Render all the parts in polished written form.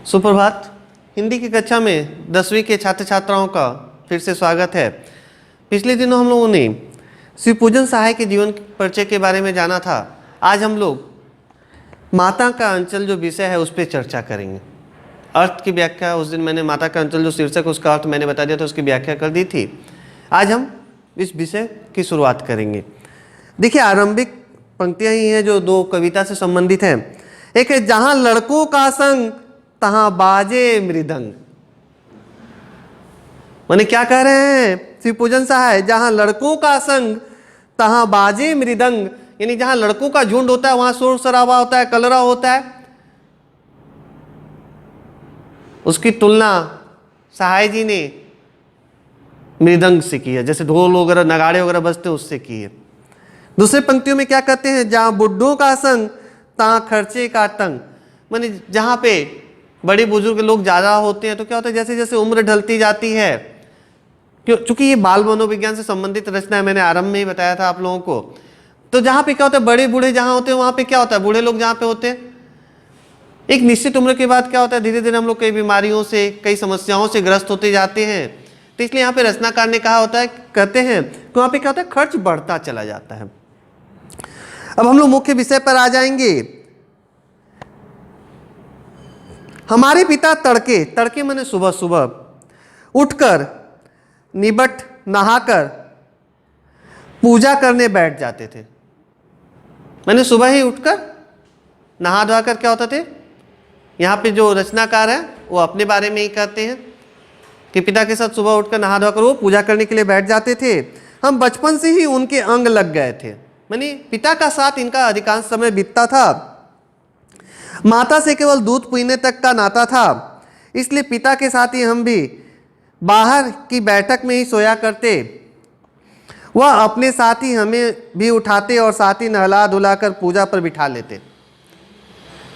सुप्रभात। हिंदी की कक्षा में 10वीं के छात्र छात्राओं का फिर से स्वागत है। पिछले दिनों हम लोगों ने शिवपूजन सहाय के जीवन परिचय के बारे में जाना था। आज हम लोग माता का अंचल जो विषय है उस पर चर्चा करेंगे। अर्थ की व्याख्या, उस दिन मैंने माता का अंचल जो शीर्षक उसका अर्थ मैंने बता दिया था, उसकी व्याख्या कर दी थी। आज हम इस विषय की शुरुआत करेंगे। देखिए, आरंभिक पंक्तियां ही हैं जो दो कविता से संबंधित हैं। एक है, जहां लड़कों का संग तहां बाजे मृदंग। माने क्या कह रहे हैं शिवपूजन सहाय? जहां लड़कों का संग तहां बाजे मृदंग, यानी जहां लड़कों का झुंड होता है वहां शोर शराबा होता है, कलरव होता है। उसकी तुलना सहाय जी ने मृदंग से की है, जैसे ढोल वगैरह नगाड़े वगैरह बजते उससे की है। दूसरे पंक्तियों में क्या कहते हैं? जहां बुड्ढों का संग तहां खर्चे का तंग। माने जहां पे बड़े बुजुर्ग लोग ज़्यादा होते हैं तो क्या होता है, जैसे जैसे उम्र ढलती जाती है, क्योंकि ये बाल मनोविज्ञान से संबंधित रचना है, मैंने आरंभ में ही बताया था आप लोगों को। तो जहाँ पे क्या होता है, बड़े बूढ़े जहाँ होते हैं वहाँ पे क्या होता है, बूढ़े लोग जहाँ पे होते हैं, एक निश्चित उम्र के बाद क्या होता है, धीरे धीरे हम लोग कई बीमारियों से, कई समस्याओं से ग्रस्त होते जाते हैं। तो इसलिए यहाँ पे रचनाकार ने कहा होता है, कहते हैं कि वहाँ पे क्या होता है, खर्च बढ़ता चला जाता है। अब हम लोग मुख्य विषय पर आ जाएंगे। हमारे पिता तड़के, तड़के माने सुबह सुबह उठकर निबट नहाकर पूजा करने बैठ जाते थे। माने सुबह ही उठकर नहा धोकर क्या होता थे, यहाँ पे जो रचनाकार है वो अपने बारे में ही कहते हैं कि पिता के साथ सुबह उठकर नहा धोकर वो पूजा करने के लिए बैठ जाते थे। हम बचपन से ही उनके अंग लग गए थे। माने पिता का साथ इनका अधिकांश समय बीतता था। माता से केवल दूध पीने तक का नाता था, इसलिए पिता के साथ ही हम भी बाहर की बैठक में ही सोया करते। वह अपने साथ ही हमें भी उठाते और साथ ही नहला धुलाकर पूजा पर बिठा लेते।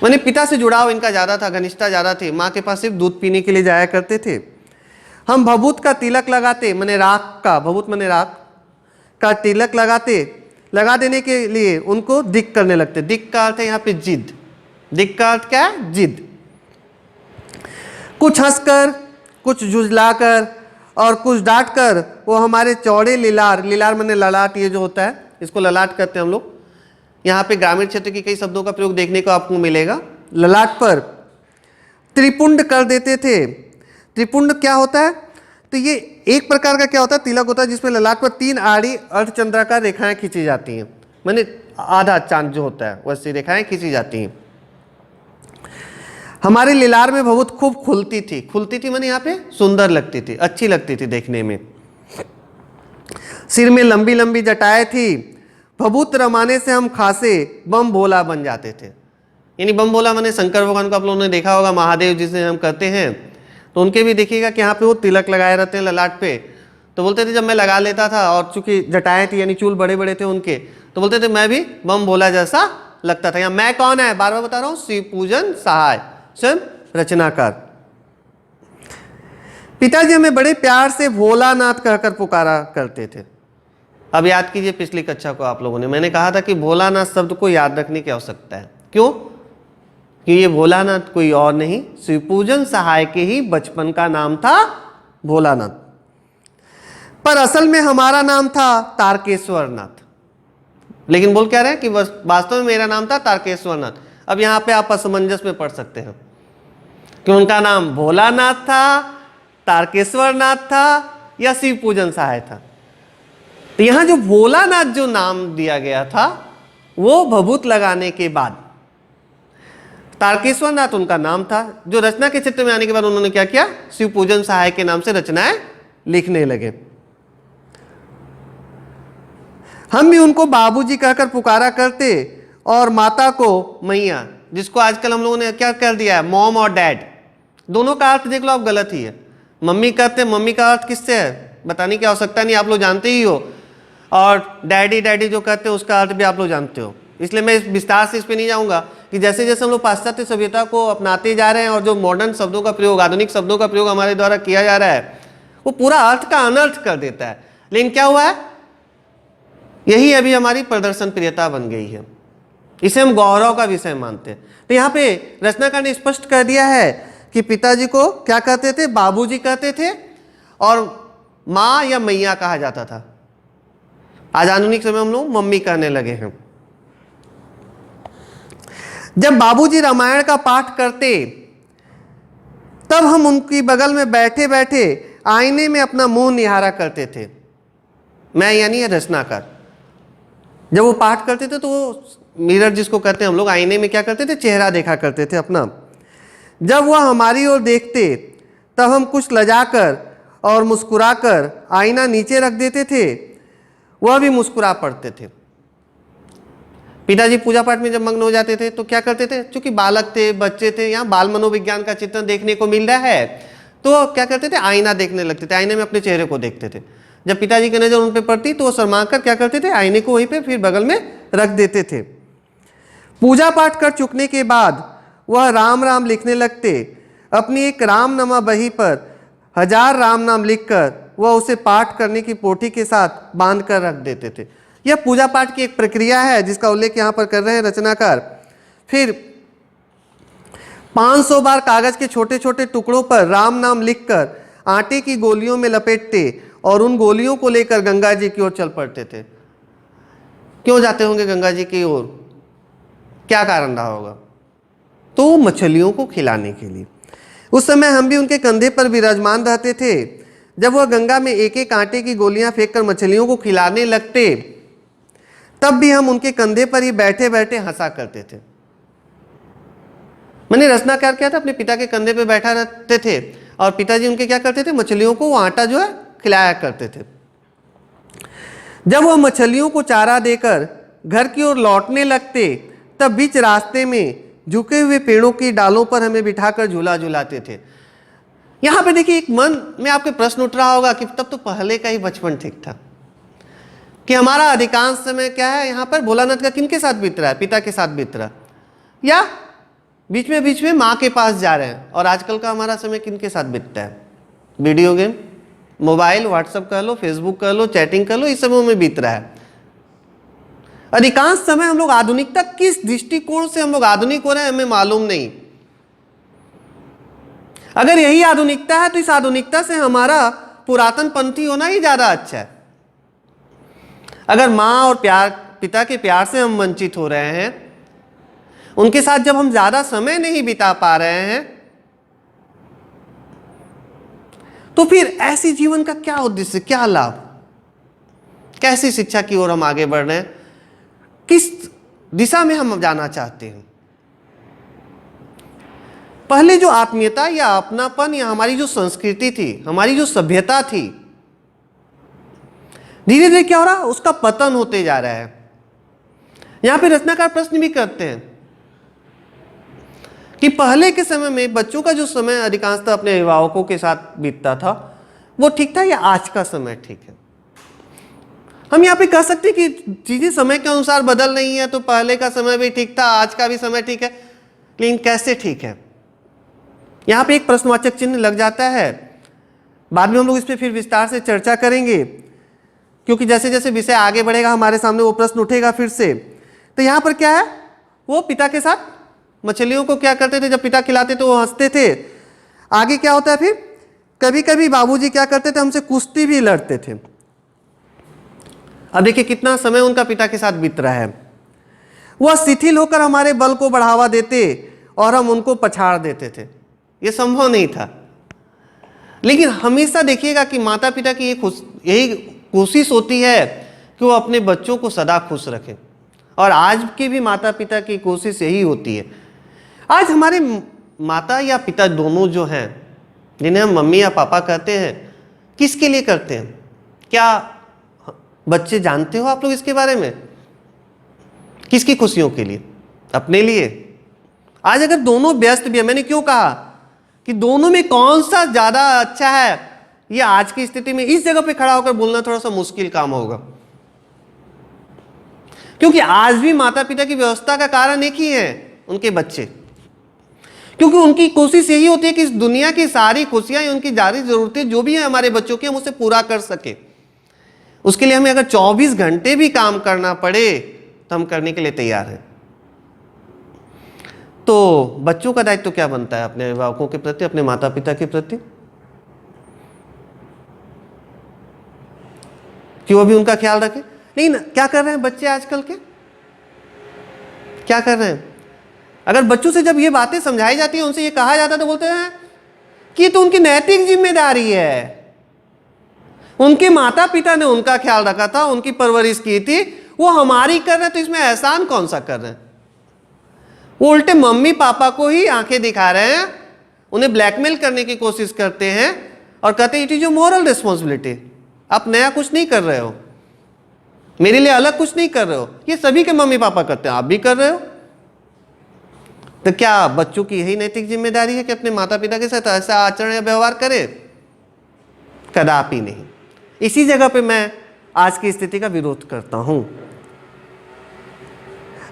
माने पिता से जुड़ाव इनका ज़्यादा था, घनिष्ठता ज़्यादा थी। माँ के पास सिर्फ दूध पीने के लिए जाया करते थे। हम भभूत का तिलक लगाते, माने राख का, भभूत माने राख का तिलक लगा देने के लिए उनको दिक करने लगते। दिक का अर्थ है यहाँ पे जिद। दिक का अर्थ क्या है? जिद। कुछ हंसकर, कुछ झुझलाकर और कुछ डांटकर वो हमारे चौड़े लिलार, लिलार माने ललाट, ये जो होता है इसको ललाट कहते हैं हम लोग। यहाँ पे ग्रामीण क्षेत्र के कई शब्दों का प्रयोग देखने को आपको मिलेगा। ललाट पर त्रिपुंड कर देते थे। त्रिपुंड क्या होता है? तो ये एक प्रकार का क्या होता है, तिलक होता है जिसमें ललाट पर 3 आड़ी अर्धचंद्राकार रेखाएं खींची जाती हैं। माने आधा चांद जो होता है वैसी रेखाएं खींची जाती हैं। हमारे लिलार में भभूत खूब खुलती थी। खुलती थी माने यहाँ पे सुंदर लगती थी, अच्छी लगती थी देखने में। सिर में लंबी लंबी जटाएं थी। भभूत रमाने से हम खासे बम भोला बन जाते थे। यानी बम भोला माने शंकर भगवान को आप लोगों ने देखा होगा, महादेव जिसे हम कहते हैं, तो उनके भी देखिएगा कि यहाँ पे वो तिलक लगाए रहते हैं ललाट पे। तो बोलते थे जब मैं लगा लेता था, और चूंकि जटाएं थी यानी चूल बड़े बड़े थे उनके, तो बोलते थे मैं भी बम भोला जैसा लगता था। यहाँ मैं कौन है, बार बार बता रहा हूँ, शिवपूजन सहाय स्वयं रचनाकार। पिताजी हमें बड़े प्यार से भोलानाथ कहकर पुकारा करते थे। अब याद कीजिए पिछली कक्षा को आप लोगों ने, मैंने कहा था कि भोलानाथ शब्द को याद रखने की आवश्यकता है। क्यों? कि ये भोलानाथ कोई और नहीं, शिवपूजन सहाय के ही बचपन का नाम था भोलानाथ। पर असल में हमारा नाम था तारकेश्वर नाथ। लेकिन बोल क्या रहे हैं कि वास्तव में मेरा नाम था तारकेश्वर नाथ। अब यहाँ पे आप असमंजस में पढ़ सकते हैं कि उनका नाम भोलानाथ था, तारकेश्वर नाथ था या शिवपूजन सहाय था। तो यहाँ जो भोलानाथ जो नाम दिया गया था वो भभूत लगाने के बाद, तारकेश्वर नाथ उनका नाम था। जो रचना के क्षेत्र में आने के बाद उन्होंने क्या किया, शिवपूजन सहाय के नाम से रचनाएं लिखने लगे। हम भी उनको बाबूजी कहकर पुकारा करते और माता को मैया, जिसको आजकल हम लोगों ने क्या कर दिया है, मॉम और डैड। दोनों का अर्थ देख लो आप, गलत ही है। मम्मी कहते हैं, मम्मी का अर्थ किससे है बताने की आवश्यकता नहीं, आप लोग जानते ही हो। और डैडी डैडी जो कहते हैं उसका अर्थ भी आप लोग जानते हो। इसलिए मैं विस्तार से इस पर नहीं जाऊंगा कि जैसे जैसे हम लोग पाश्चात्य सभ्यता को अपनाते जा रहे हैं और जो मॉडर्न शब्दों का प्रयोग, आधुनिक शब्दों का प्रयोग हमारे द्वारा किया जा रहा है, वो पूरा अर्थ का अनर्थ कर देता है। लेकिन क्या हुआ है, यही अभी हमारी प्रदर्शन प्रियता बन गई है। इसे हम गौरव का विषय मानते हैं। तो यहाँ पे रचनाकार ने स्पष्ट कर दिया है कि पिताजी को क्या कहते थे, बाबूजी कहते थे, और माँ या मैया कहा जाता था। आज आधुनिक समय हम लोग मम्मी कहने लगे हैं। जब बाबूजी रामायण का पाठ करते तब हम उनकी बगल में बैठे बैठे आईने में अपना मुंह निहारा करते थे। मैं यानी रचनाकार, जब वो पाठ करते थे तो वो मिरर जिसको कहते हैं हम लोग, आईने में क्या करते थे, चेहरा देखा करते थे अपना। जब वह हमारी ओर देखते तब हम कुछ लजाकर और मुस्कुराकर आईना नीचे रख देते थे, वह भी मुस्कुरा पड़ते थे। पिताजी पूजा पाठ में जब मग्न हो जाते थे तो क्या करते थे, क्योंकि बालक थे, बच्चे थे, यहाँ बाल मनोविज्ञान का चित्रण देखने को मिल रहा है, तो क्या करते थे, आईना देखने लगते थे, आईने में अपने चेहरे को देखते थे। जब पिताजी की नज़र उन पर पड़ती तो वो शर्माकर क्या करते थे, आईने को वहीं पे फिर बगल में रख देते थे। पूजा पाठ कर चुकने के बाद वह राम राम लिखने लगते। अपनी एक रामनामा बही पर 1000 राम नाम लिखकर वह उसे पाठ करने की पोथी के साथ बांध कर रख देते थे। यह पूजा पाठ की एक प्रक्रिया है जिसका उल्लेख यहाँ पर कर रहे हैं रचनाकार। फिर 500 बार कागज के छोटे छोटे टुकड़ों पर राम नाम लिखकर आटे की गोलियों में लपेटते और उन गोलियों को लेकर गंगा जी की ओर चल पड़ते थे। क्यों जाते होंगे गंगा जी की ओर, क्या कारण रहा होगा, तो मछलियों को खिलाने के लिए। उस समय हम भी उनके कंधे पर विराजमान रहते थे। जब वह गंगा में एक एक आटे की गोलियां फेंककर मछलियों को खिलाने लगते तब भी हम उनके कंधे पर ही बैठे बैठे हंसा करते थे। मैंने रचनाकार क्या था, अपने पिता के कंधे पर बैठा रहते थे और पिताजी उनके क्या करते थे, मछलियों को वो आटा जो है खिलाया करते थे। जब वह मछलियों को चारा देकर घर की ओर लौटने लगते तब बीच रास्ते में झुके हुए पेड़ों की डालों पर हमें बिठाकर झूला झुलाते थे। यहां पे देखिए, एक मन में आपके प्रश्न उठ रहा होगा कि तब तो पहले का ही बचपन ठीक था, कि हमारा अधिकांश समय क्या है यहाँ पर भोलानाथ का किनके साथ बीत रहा है, पिता के साथ बीत रहा है, या बीच में माँ के पास जा रहे हैं। और आजकल का हमारा समय किनके साथ बीतता है, वीडियो गेम, मोबाइल, व्हाट्सएप कह लो, फेसबुक कह लो, चैटिंग कर लो, इस समय में बीत रहा है। अधिकांश समय हम लोग आधुनिकता, किस दृष्टिकोण से हम लोग आधुनिक हो रहे हैं हमें मालूम नहीं। अगर यही आधुनिकता है तो इस आधुनिकता से हमारा पुरातन पंथी होना ही ज्यादा अच्छा है। अगर माँ और पिता के प्यार से हम वंचित हो रहे हैं, उनके साथ जब हम ज्यादा समय नहीं बिता पा रहे हैं, तो फिर ऐसी जीवन का क्या उद्देश्य, क्या लाभ, कैसी शिक्षा की ओर हम आगे बढ़ रहे हैं, किस दिशा में हम जाना चाहते हैं। पहले जो आत्मीयता या अपनापन या हमारी जो संस्कृति थी, हमारी जो सभ्यता थी, धीरे धीरे क्या हो रहा है, उसका पतन होते जा रहा है। यहां पे रचनाकार प्रश्न भी करते हैं कि पहले के समय में बच्चों का जो समय अधिकांशतः अपने अभिभावकों के साथ बीतता था वो ठीक था, या आज का समय ठीक है। हम यहाँ पे कह सकते हैं कि चीजें समय के अनुसार बदल रही हैं, तो पहले का समय भी ठीक था, आज का भी समय ठीक है, लेकिन कैसे ठीक है, यहाँ पे एक प्रश्नवाचक चिन्ह लग जाता है। बाद में हम लोग इस पर फिर विस्तार से चर्चा करेंगे, क्योंकि जैसे जैसे विषय आगे बढ़ेगा हमारे सामने वो प्रश्न उठेगा फिर से। तो यहाँ पर क्या है, वो पिता के साथ मछलियों को क्या करते थे, जब पिता खिलाते तो वो हंसते थे। आगे क्या होता है, फिर कभी कभी बाबूजी क्या करते थे, हमसे कुश्ती भी लड़ते थे। अब देखिए कितना समय उनका पिता के साथ बीत रहा है। वह शिथिल होकर हमारे बल को बढ़ावा देते और हम उनको पछाड़ देते थे। यह संभव नहीं था, लेकिन हमेशा देखिएगा कि माता पिता की यही कोशिश होती है कि वो अपने बच्चों को सदा खुश रखें, और आज के भी माता पिता की कोशिश यही होती है। आज हमारे माता या पिता दोनों जो हैं, जिन्हें हम मम्मी या पापा कहते हैं, किसके लिए करते हैं, क्या बच्चे जानते हो आप लोग इसके बारे में? किसकी खुशियों के लिए? अपने लिए। आज अगर दोनों व्यस्त भी है, मैंने क्यों कहा कि दोनों में कौन सा ज्यादा अच्छा है, ये आज की स्थिति में इस जगह पे खड़ा होकर बोलना थोड़ा सा मुश्किल काम होगा, क्योंकि आज भी माता पिता की व्यवस्था का कारण एक ही है, उनके बच्चे। क्योंकि उनकी कोशिश यही होती है कि इस दुनिया की सारी खुशियां, उनकी जारी जरूरतें जो भी है हमारे बच्चों की, हम उसे पूरा कर सके। उसके लिए हमें अगर 24 घंटे भी काम करना पड़े तो हम करने के लिए तैयार हैं। तो बच्चों का दायित्व क्या बनता है अपने अभिभावकों के प्रति, अपने माता पिता के प्रति, कि वो भी उनका ख्याल रखें। लेकिन क्या कर रहे हैं बच्चे आजकल के, क्या कर रहे हैं? अगर बच्चों से जब ये बातें समझाई जाती है, उनसे ये कहा जाता है, तो बोलते हैं कि ये तो उनकी नैतिक जिम्मेदारी है, उनके माता पिता ने उनका ख्याल रखा था, उनकी परवरिश की थी, वो हमारी कर रहे हैं, तो इसमें एहसान कौन सा कर रहे हैं? वो उल्टे मम्मी पापा को ही आंखें दिखा रहे हैं, उन्हें ब्लैकमेल करने की कोशिश करते हैं और कहते हैं it is your moral responsibility, आप नया कुछ नहीं कर रहे हो, मेरे लिए अलग कुछ नहीं कर रहे हो, ये सभी के मम्मी पापा करते हैं, आप भी कर रहे हो। तो क्या बच्चों की यही नैतिक जिम्मेदारी है कि अपने माता पिता के साथ ऐसा आचरण या व्यवहार करें? कदापि नहीं। इसी जगह पे मैं आज की स्थिति का विरोध करता हूं।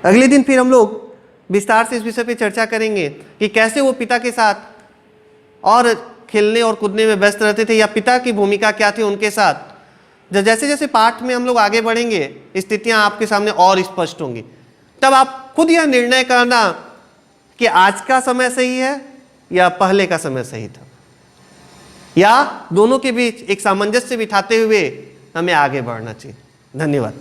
अगले दिन फिर हम लोग विस्तार से इस विषय पे चर्चा करेंगे कि कैसे वो पिता के साथ और खेलने और कूदने में व्यस्त रहते थे, या पिता की भूमिका क्या थी उनके साथ। जैसे जैसे पाठ में हम लोग आगे बढ़ेंगे, स्थितियां आपके सामने और स्पष्ट होंगी, तब आप खुद यह निर्णय करना कि आज का समय सही है या पहले का समय सही था, या दोनों के बीच एक सामंजस्य बिठाते हुए हमें आगे बढ़ना चाहिए। धन्यवाद।